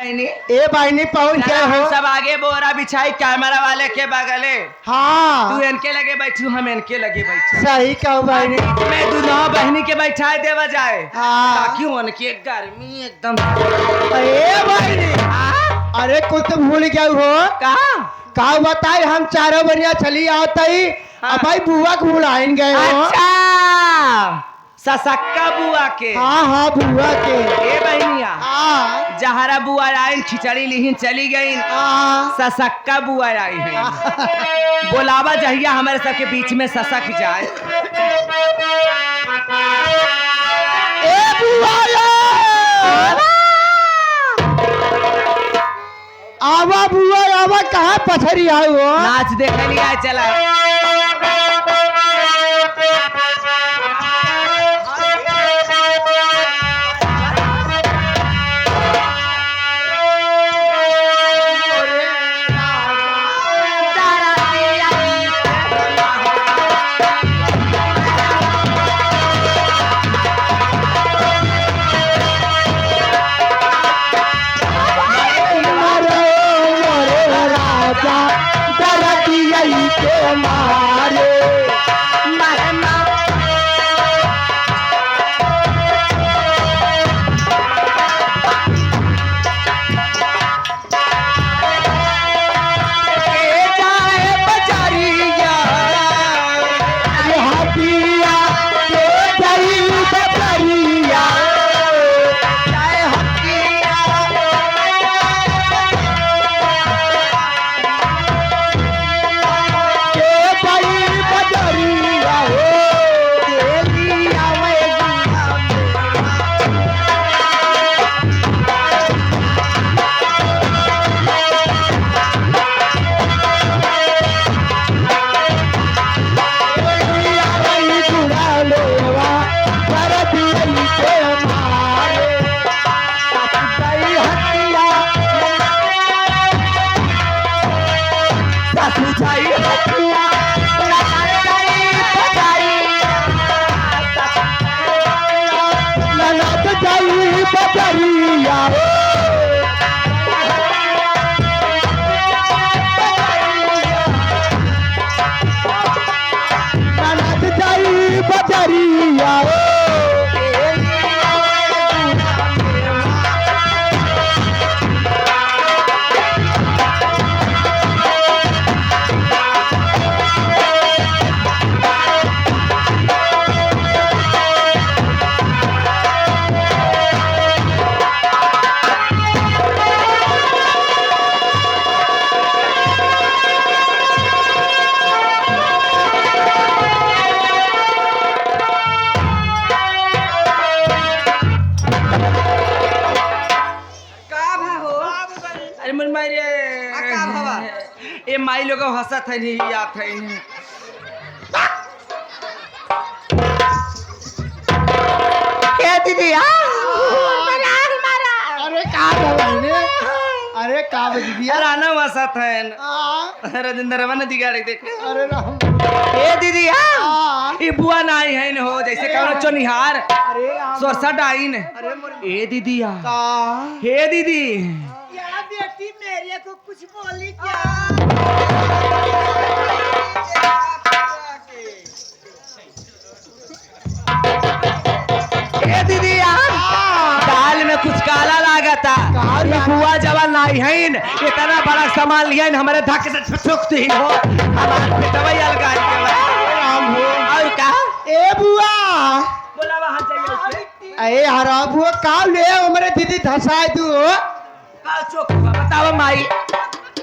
ए बहनी पहुंच गए हो। सब आगे बोरा बिछाई कैमरा वाले के बगले। हाँ तू इनके लगे बैठू, हम इनके लगे बैठू। सही कहो बहनी। मैं दोनों बहनी के बैठाए देवा जाए ताकि उनकी गर्मी एकदम। ए बहनी अरे कुछ तो भूल गया हो। कहा बताए हम चारों बनिया चली आते अब भाई बुआ को बुलाएंगे गए। अच्छा ससक्का बुआ के। हाँ बुआ के। ए बहनिया जहरा बुआ आई खिचड़ी लिहिन चली गई। ससक्का बुआ आई है। बोलावा जहिया हमारे सबके बीच में ससक जाए। ए बुआ आवा बुआ आवा कहाँ पथरी आओ नाच देखे लिया चला। ये माई लोग हंसत है नहीं आत है। क्या दीदी अरे का बहनी अरे का दीदी राना हंसत है। राजेंद्र ने दिगाड़ी देखे। अरे राम ए दीदी ये बुआ ना आई है न हो जैसे कहो चोनिहार सोरसठ आई न। ए दीदी हे दीदी बेटी मेरे को कुछ बोली क्या। ए दीदी दाल में कुछ काला लागता। बुआ जवान लाई है इतना बड़ा सामान लिया हमारे धक्के से ठुकती ही हो हमारे पेटवई अलगाई के और का। ए बुआ बोला वहां चाहिए। अरे हरा बुआ का ले हमारे दीदी धसाए तू का चोकू बताओ माई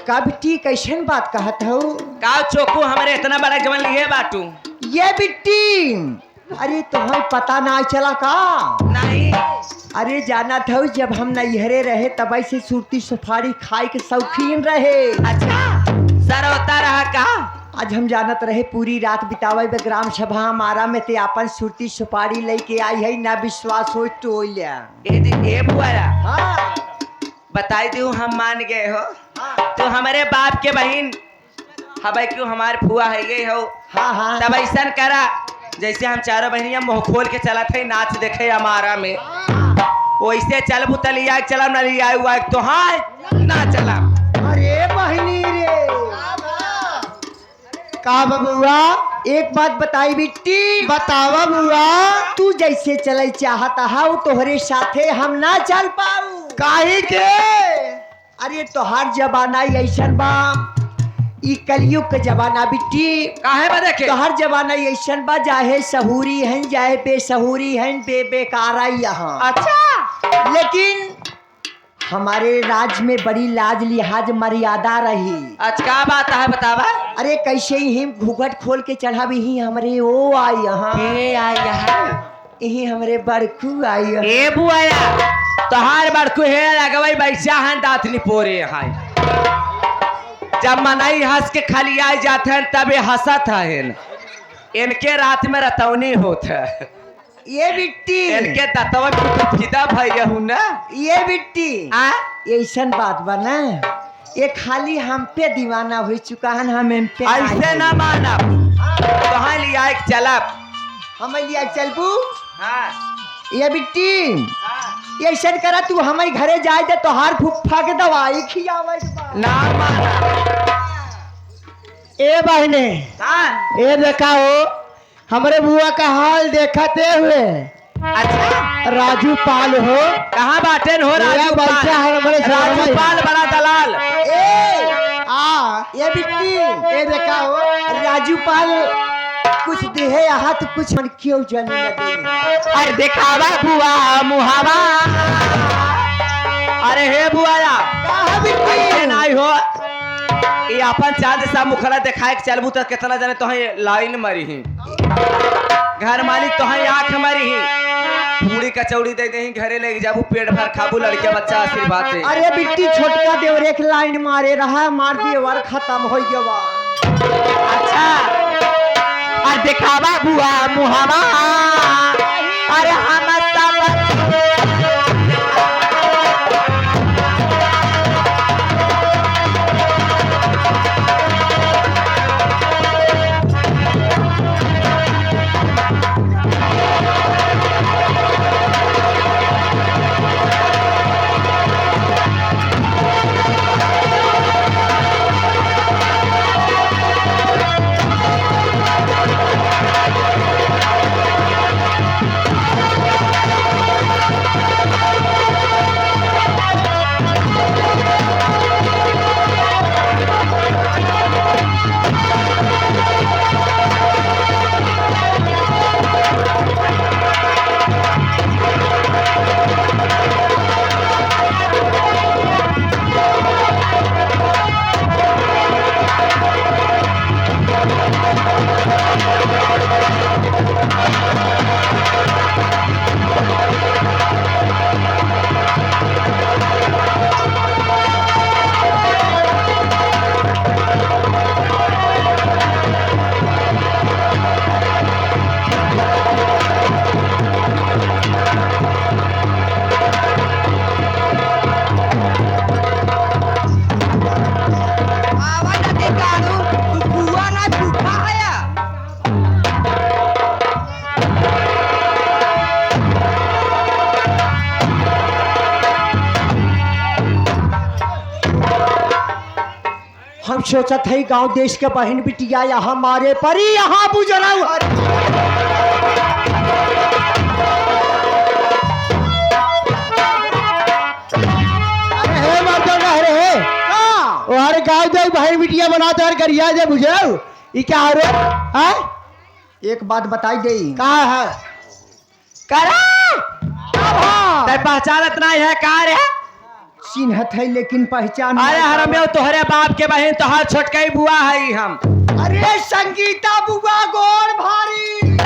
का बिट्टी कैसन बात कहत हो। का चोकू हमारे इतना बड़ा जवान लिए बाटू। ये बिट्टी अरे तुम्हें पता ना चला का। नहीं अरे जाना था जब हम नैहरे रहे तब से सूरती सुपारी खाए के शौकीन रहे। अच्छा सर होता रहा का। आज हम जानत रहे पूरी रात बितावे ग्राम सभा हमारा में ते अपन सूरती सुपारी लेके आई है ना विश्वास हो तो ए बुआ बताई दू हम मान गए हो। तो हमारे बाप के बहन हवाई क्यों हमारे फुआ है गए हो। हाँ तब ऐसा करा जैसे हम चारों बहनियां मुंह खोल के चला थे नाच देखे हमारा में वैसे चलबू त लिया चलम ना लिया हुआ तो हाँ ना चलम। अरे बहनी रे का बबुआ एक बात बताई बिट्टी, बतावा बुआ। तू जैसे चले चाहता है तोहरे साथे हम ना चल पाऊ। काहे के? अरे तोहार जमाना ऐसन बा, ई कलयुग के जमाना बिट्टी। काहे बदे के? तोहार जमाना ऐसन बा, चाहे सहूरी हैं चाहे बेसहूरी हैं, बेकारा यहाँ। अच्छा लेकिन हमारे राज्य में बड़ी लाज लिहाज मर्यादा रही। अच्छा का बात है बतावा। अरे कैसे ही घूंघट खोल के चढ़ा भी ही हमरे ओ आई यहाँ, के आया है यही हमरे बड़कू आई यहाँ। ए बुआया तोहार बड़कू है लगवई बैसा हैं दातली पोरे हैं। जब मनाई हंस के खाली आ जाते हैं तबे हंसत है। इनके रात में रतौनी होत है। ये बिट्टी, इनके ततवा फिदा भैया हूं ना। ये बिट्टी आ ऐसन बात बा ना, ये खाली हम पे दीवाना हो चुका है, हम इन पे ऐसे ना माना कहाँ लिया एक चलब। हम लिया चलबू। हाँ ये बिट्टी हाँ। ये ऐसा करा, तू हमारे घरे जाए तो तोहार फुफ्फा के दवाई खियावे के बा। ना माना। ए बहने हाँ ए देखा हो हमारे बुआ का हाल देखते हुए। अच्छा राजू पाल हो कहाँ बाटे हो राजू बैठा पाल? है हमारे राजू सामने। पाल बड़ा दलाल। ए आ ये बिट्टी, ए देखा हो राजू पाल कुछ देहे हाथ कुछ मन क्यों जन न दे। अरे दिखावा बुआ मुहावा। अरे हे बुआया कहा बिट्टी? ऐसे नहीं हो। ये अपन चांद सा मुखड़ा दिखाए के चलबू तो कितना जने तो लाइन मरी ही। घर मालिक तो आंख मरी ही। पूरी कचौड़ी दे दे घरे ले जाबू, पेट भर खाबू, लड़के बच्चा आशीर्वाद दे। अरे बिट्टी छोटका देवर एक लाइन मारे रहा, मार दिए वर खत्म हो गया। अच्छा और दिखावा बुआ मुहावा। अरे हम हम सोचत है गांव देश के बहन बिटिया यहाँ मारे परी, यहाँ बुझना अरे हे मर्दो ना रे हे ओ हर गांव जाई बहन बिटिया बनाते हर गरिया जे बुझाऊ ई क्या हो रे? हैं एक बात बताई दे, का है करा ते पहचानत नहीं है का रे? चिन्हत है लेकिन पहचान अरे हरमे तोहरे बाप के बहन तोहार छोटकई बुआ है हम। अरे संगीता बुआ गोड़ भारी।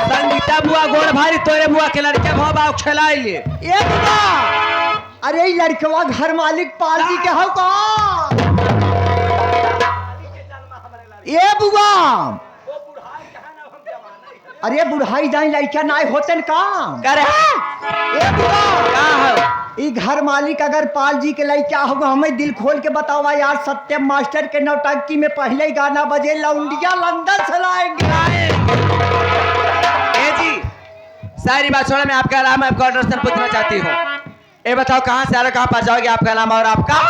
संगीता बुआ गोड़ भारी तोरे बुआ के लड़के भाव बाव खिलाई ले। एक बार अरे ई लड़कवा घर मालिक पालजी के हो का? ए बुआ अरे बुढ़ाई दाई लड़का नाय होतन काम करे ए बुआ का हो? ई घर मालिक अगर पाल जी के लड़का होगा, हमें दिल खोल के बतावा यार। सत्यम मास्टर के नौटंकी में पहले ही गाना बजे लौंडिया लंदन से लाएंगे। ए जी सारी बात छोड़ो, मैं आपका नाम आपका एड्रेस पूछना चाहती हूँ। ये बताओ कहाँ से आ रहे, कहाँ पास जाओगे, आपका नाम और आपका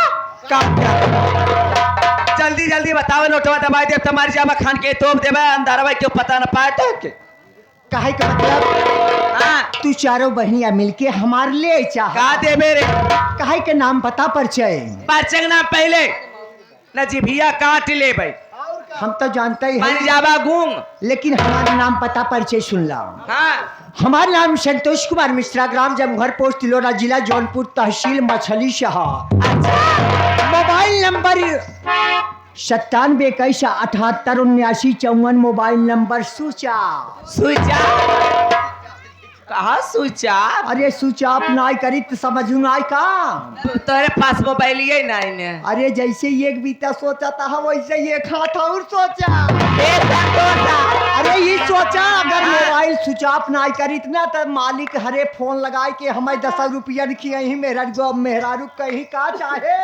काम क्या है? जल्दी जल्दी बताओ, नोटवा दबाई दे तुम्हारी जामा खान के तोप देवे अंदर भाई क्यों पता न पाए तो के। काहे का मतलब हाँ तू चारों बहनिया मिलके हमारे लिए चाह का दे मेरे काहे के नाम पता परिचय पाचक नाम पहले न जिभिया काट ले भाई हम तो जानते ही मान हैं, जावा गूंग। लेकिन हमारा नाम पता परिचय सुन ला। हाँ हमारा नाम संतोष कुमार मिश्रा, ग्राम जमघर, पोस्ट तिलोरा, जिला जौनपुर, तहसील Machhlishahr. Mobile number 9721787954, mobile number सूचा। सुचा कहा सुचा अरे स्विच ऑफ नहीं करी तो समझ में आई का। तोरे पास मोबाइल ये नहीं ने अरे जैसे एक बीता सोचा था वैसे एक हाथ और सोचा। अरे ये सोचा अगर मोबाइल स्विच ऑफ नहीं करी ना तो मालिक हरे फोन लगाए के हमें 10 रुपया खियाही मेहरारू कहीं का चाहे।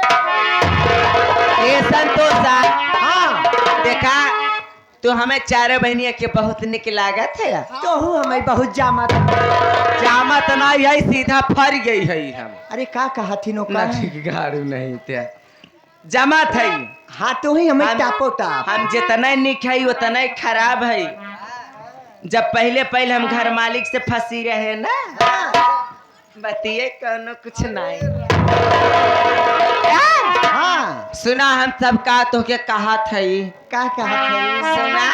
ये संतोषा हाँ देखा तो हमें चारों बहनिया के बहुत निक लागत है। तो हूँ हमें बहुत जामत। जामत नहीं है, सीधा फर गई है हम। अरे का कहा थी नो का गाड़ू नहीं थे जमात है। हाँ तो ही हमें हम- टापो टाप। हम जितना निक है उतना ही खराब है। जब पहले पहले हम घर मालिक से फंसी रहे ना बतिए कोनो कुछ नहीं। हाँ सुना हम सब का तो के कहा था का कहा था सुना